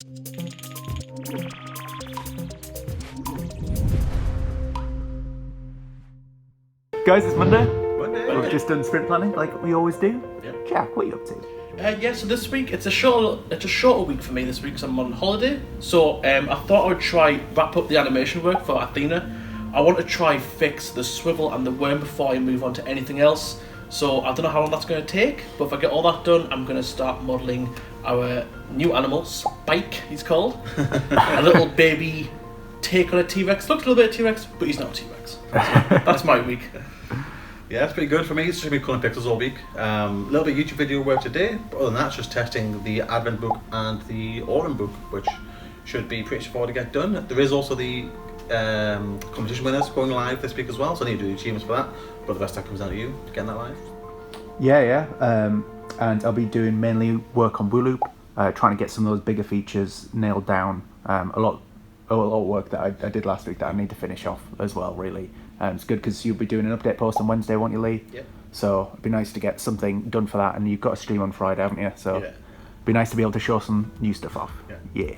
Guys, it's Monday. Monday. We've just done sprint planning like we always do. Yeah. Jack, what are you up to? Yeah, so this week it's a shorter week for me this week because I'm on holiday. So I thought I would try wrap up the animation work for Athena. I want to try fix the swivel and the worm before I move on to anything else. So I don't know how long that's going to take, but if I get all that done, I'm going to start modelling our new animal, Spike he's called. A little baby take on a T-Rex. Looks a little bit T-Rex, but he's not a T-Rex. So that's my week. Yeah, it's pretty good for me. It's just been coloring pixels all week. A little bit of YouTube video work today, but other than that, it's just testing the Advent book and the Autumn book, which should be pretty straightforward to get done. There is also the competition winners going live this week as well, so I need to do the achievements for that, but the rest of that comes down to you to get that live. Yeah. And I'll be doing mainly work on WooLoop, trying to get some of those bigger features nailed down. A lot of work that I did last week that I need to finish off as well, really. It's good because you'll be doing an update post on Wednesday, won't you, Lee? Yep. So it'd be nice to get something done for that, and you've got a stream on Friday, haven't you? So Yeah. it'd be nice to be able to show some new stuff off. Yeah.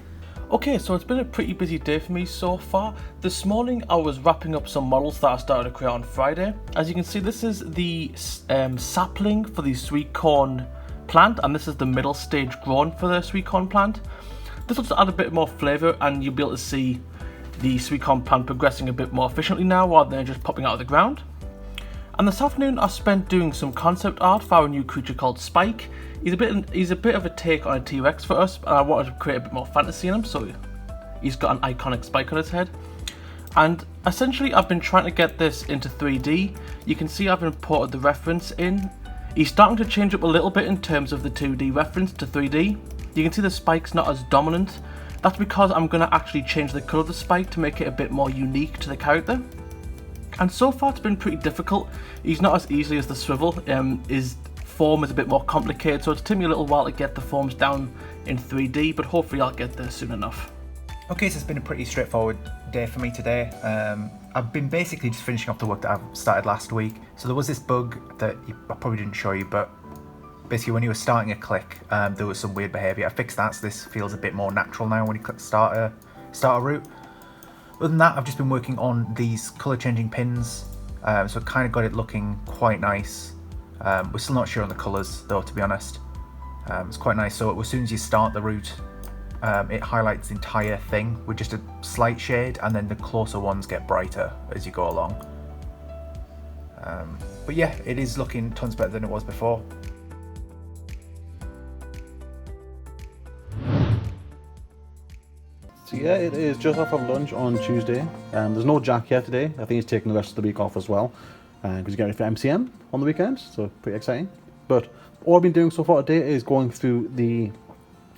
Okay, so it's been a pretty busy day for me so far. This morning I was wrapping up some models that I started to create on Friday. As you can see, this is the sapling for the sweet corn plant, and this is the middle stage grown for the sweet corn plant. This will just add a bit more flavour, and you'll be able to see the sweet corn plant progressing a bit more efficiently now rather than just popping out of the ground. And this afternoon I spent doing some concept art for our new creature called Spike. He's a bit of a take on a T-Rex for us, and I wanted to create a bit more fantasy in him, so he's got an iconic spike on his head. And essentially I've been trying to get this into 3D. You can see I've imported the reference in. He's starting to change up a little bit in terms of the 2D reference to 3D. You can see the spike's not as dominant. That's because I'm going to actually change the colour of the spike to make it a bit more unique to the character. And so far it's been pretty difficult. He's not as easy as the swivel. His form is a bit more complicated, so it's taken me a little while to get the forms down in 3D, but hopefully I'll get there soon enough. Okay, so it's been a pretty straightforward day for me today. I've been basically just finishing off the work that I've started last week. So there was this bug that I probably didn't show you, but basically when you were starting a click, there was some weird behaviour. I fixed that, so this feels a bit more natural now when you click start a route. Other than that, I've just been working on these colour changing pins, so I kind of got it looking quite nice. We're still not sure on the colours though, to be honest. It's quite nice, so as soon as you start the route, it highlights the entire thing with just a slight shade, and then the closer ones get brighter as you go along. But yeah, it is looking tons better than it was before. So yeah, it is just off of lunch on Tuesday. There's no Jack here today. I think he's taking the rest of the week off as well, because he's getting ready for MCM on the weekend, so pretty exciting. But all I've been doing so far today is going through the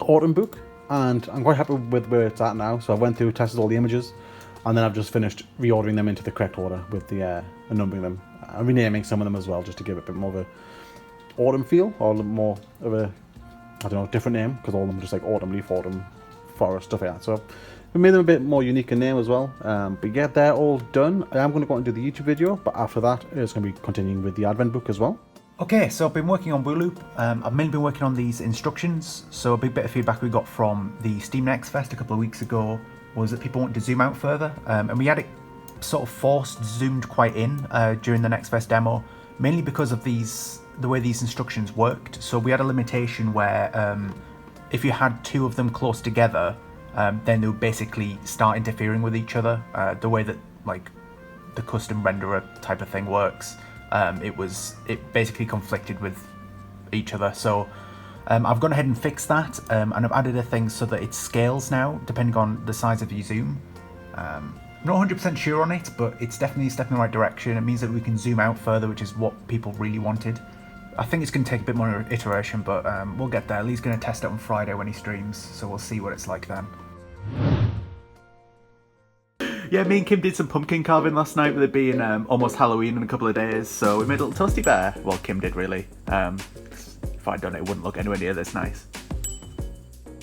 Autumn book, and I'm quite happy with where it's at now. So I went through, tested all the images, and then I've just finished reordering them into the correct order with the and numbering them and renaming some of them as well, just to give it a bit more of a autumn feel, or a little more of a, I don't know, different name, because all of them are just like autumn leaf, autumn forest, stuff like that. So we made them a bit more unique in name as well. But yeah, they're all done. I am going to go and do the YouTube video, but after that it's going to be continuing with the Advent book as well. Okay, so I've been working on WooLoop. I've mainly been working on these instructions. So a big bit of feedback we got from the Steam Next Fest a couple of weeks ago was that people wanted to zoom out further, and we had it sort of forced zoomed quite in during the Next Fest demo, mainly because of the way these instructions worked. So we had a limitation where if you had two of them close together, then they would basically start interfering with each other. The way that like the custom renderer type of thing works, it basically conflicted with each other. So I've gone ahead and fixed that, and I've added a thing so that it scales now depending on the size of your zoom. I'm not 100% sure on it, but it's definitely a step in the right direction. It means that we can zoom out further, which is what people really wanted. I think it's going to take a bit more iteration, but we'll get there. Lee's going to test it on Friday when he streams, so we'll see what it's like then. Yeah, me and Kim did some pumpkin carving last night with it being almost Halloween in a couple of days, so we made a little toasty bear. Well, Kim did really. If I'd done it, it wouldn't look anywhere near this nice.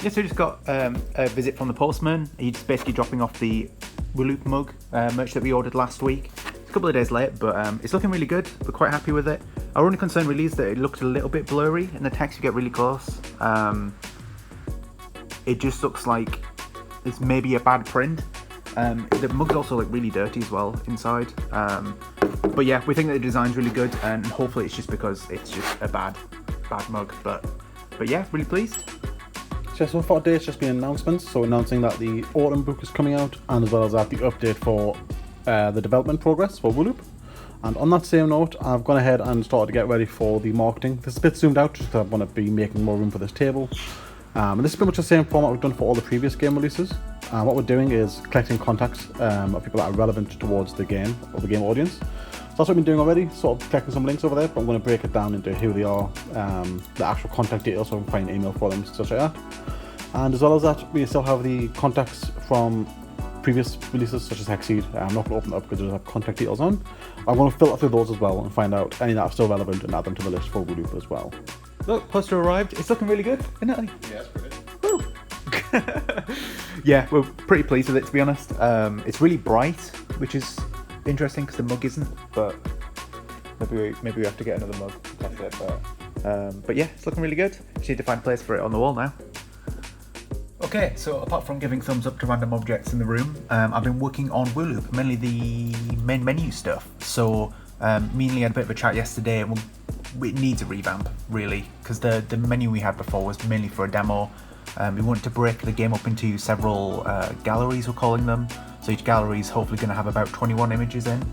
Yeah, so we just got a visit from the postman. He's basically dropping off the WooLoop mug merch that we ordered last week. It's a couple of days late, but it's looking really good. We're quite happy with it. Our only concern really is that it looked a little bit blurry in the text. You get really close. it just looks like it's maybe a bad print. The mug's also like really dirty as well inside. But yeah, we think that the design's really good, and hopefully it's just because it's just a bad mug. But yeah, really pleased. So far today it's just been announcements, so announcing that the autumn book is coming out, and as well as that the update for the development progress for WooLoop. And on that same note, I've gone ahead and started to get ready for the marketing. This is a bit zoomed out just because I want to be making more room for this table. And this is pretty much the same format we've done for all the previous game releases. What we're doing is collecting contacts of people that are relevant towards the game or the game audience. So that's what I've been doing already, sort of collecting some links over there, but I'm going to break it down into who they are, the actual contact details, so I can find an email for them, stuff like that. And as well as that, we still have the contacts from previous releases such as Hexseed. I'm not going to open it up because there's have contact details on. I'm going to filter through those as well and find out any that are still relevant and add them to the list for WooLoop as well. Look, poster arrived. It's looking really good, isn't it? Yeah, it's pretty. Woo. Yeah, we're pretty pleased with it, to be honest. It's really bright, which is interesting because the mug isn't. But maybe we have to get another mug to test it. But yeah, it's looking really good. Just need to find a place for it on the wall now. Okay, so apart from giving thumbs up to random objects in the room, I've been working on WooLoop, mainly the main menu stuff. So me and Lee had a bit of a chat yesterday, and it needs a revamp, really, because the menu we had before was mainly for a demo. We wanted to break the game up into several galleries, we're calling them. So each gallery is hopefully going to have about 21 images in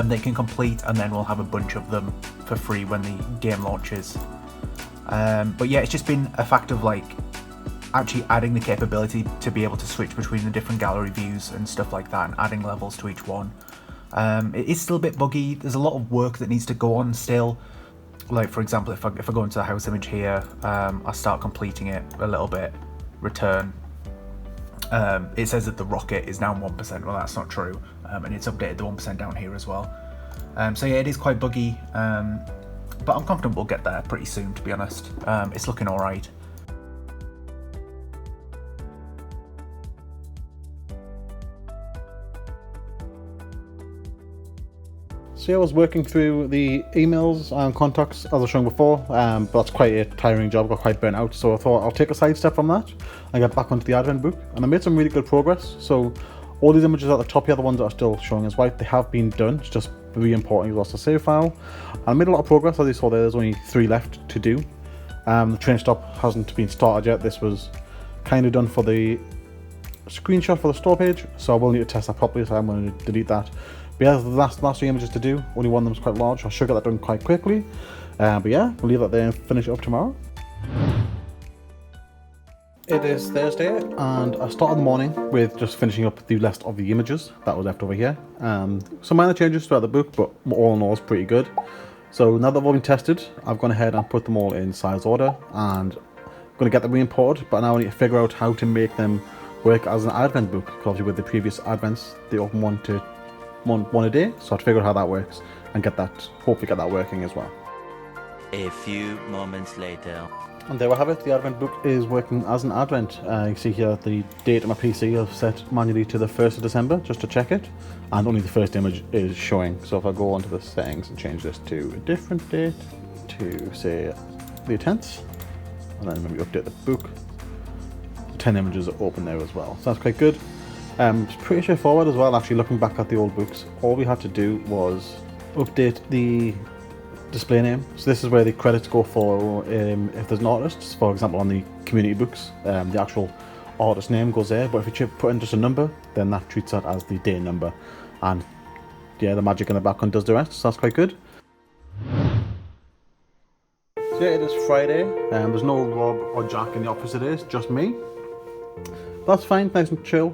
they can complete, and then we'll have a bunch of them for free when the game launches. But yeah, it's just been a fact of like actually adding the capability to be able to switch between the different gallery views and stuff like that, and adding levels to each one. It is still a bit buggy. There's a lot of work that needs to go on still. Like for example, if I go into the house image here, I start completing it a little bit, return. It says that the rocket is now 1%. Well, that's not true, and it's updated the 1% down here as well. So yeah, it is quite buggy, but I'm confident we'll get there pretty soon, to be honest. It's looking all right. So yeah, I was working through the emails and contacts as I was showing before, but that's quite a tiring job, got quite burnt out, so I thought I'll take a side step from that and get back onto the advent book, and I made some really good progress. So all these images at the top here, the ones that are still showing as white, they have been done. It's just re-importing across the save file, and I made a lot of progress. As you saw there, there's only 3 left to do. The train stop hasn't been started yet. This was kind of done for the screenshot for the store page, so I will need to test that properly, so I'm going to delete that. But yeah, the last 3 images to do. Only one of them is quite large. I should get that done quite quickly. But yeah, we'll leave that there and finish it up tomorrow. It is Thursday, and I started the morning with just finishing up the rest of the images that was left over here. Some minor changes throughout the book, but all in all, it's pretty good. So now that they've all been tested, I've gone ahead and put them all in size order, and I'm going to get them re-imported. But now I need to figure out how to make them work as an advent book. Because obviously with the previous advents, they open one a day, so I have to figure out how that works and hopefully get that working as well. A few moments later. And there we have it, the advent book is working as an advent. You can see here the date on my PC I've set manually to the 1st of December just to check it, and only the first image is showing. So if I go onto the settings and change this to a different date, to say the 10th, and then maybe update the book, 10 images are open there as well, so that's quite good. It's pretty straightforward as well. Actually, looking back at the old books, all we had to do was update the display name. So this is where the credits go for if there's an artist. For example, on the community books, the actual artist name goes there, but if you put in just a number, then that treats that as the day number, and yeah, the magic in the background does the rest, so that's quite good. So yeah, it is Friday, and there's no Rob or Jack in the office today, it's just me. That's fine, nice and chill.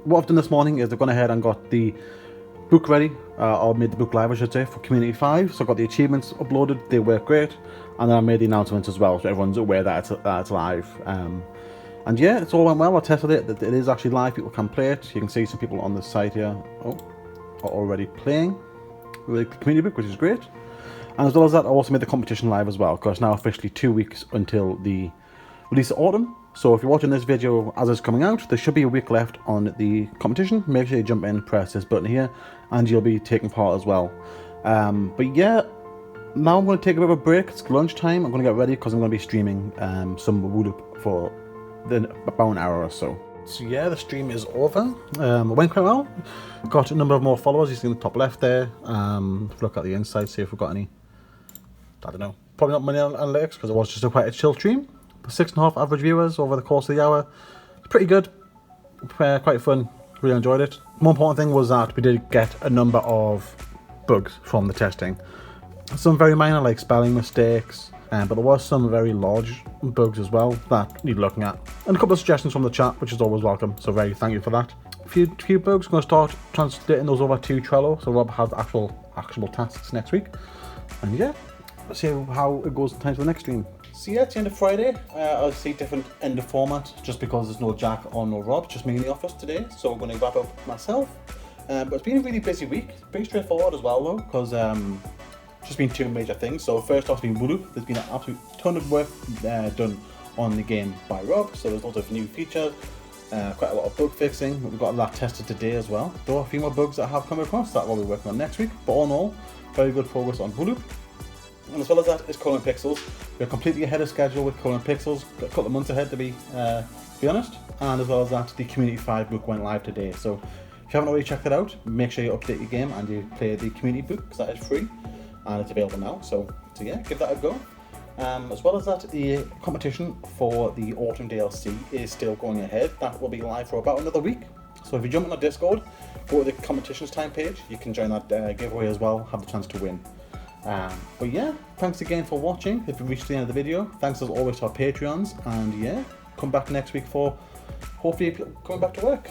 What I've done this morning is I've gone ahead and got the book ready, or made the book live I should say, for Community 5. So I got the achievements uploaded, they work great, and then I made the announcements as well, so everyone's aware that it's live. And yeah, it's all went well. I tested it, it is actually live, people can play it. You can see some people on the site here are already playing the community book, which is great. And as well as that, I also made the competition live as well, because it's now officially 2 weeks until the release of autumn. So if you're watching this video as it's coming out, there should be a week left on the competition. Make sure you jump in, press this button here, and you'll be taking part as well. But yeah, now I'm going to take a bit of a break. It's lunchtime. I'm going to get ready because I'm going to be streaming some WooLoop for about an hour or so. So yeah, the stream is over. It went quite well. Got a number of more followers. You see in the top left there. Look at the inside, see if we've got any. I don't know. Probably not many analytics because it was just quite a chill stream. 6.5 average viewers over the course of the hour. Pretty good. Quite fun. Really enjoyed it. More important thing was that we did get a number of bugs from the testing. Some very minor like spelling mistakes. But there was some very large bugs as well that need looking at. And a couple of suggestions from the chat, which is always welcome. So very thank you for that. A few bugs. Going to start translating those over to Trello. So Rob has actual tasks next week. And yeah, let's see how it goes in time for the next stream. So yeah, it's the end of Friday. I'll see different end of format just because there's no Jack or no Rob, just me in the office today. So I'm going to wrap up myself. But it's been a really busy week. Pretty straightforward as well though, because just been two major things. So first off, it's been WooLoop. There's been an absolute ton of work done on the game by Rob. So there's lots of new features, quite a lot of bug fixing. We've got that tested today as well. There are a few more bugs that have come across that we'll be working on next week. But all in all, very good progress on WooLoop. And as well as that is Colon Pixels. We're completely ahead of schedule with Colon Pixels. Got a couple of months ahead to be honest. And as well as that, the Community 5 book went live today. So if you haven't already checked it out, make sure you update your game and you play the Community book because that is free. And it's available now, so yeah, give that a go. As well as that, the competition for the Autumn DLC is still going ahead. That will be live for about another week. So if you jump on our Discord, go to the competitions time page, you can join that giveaway as well, have the chance to win. But yeah, thanks again for watching. If you reached the end of the video, thanks as always to our Patreons, and yeah, come back next week for hopefully coming back to work.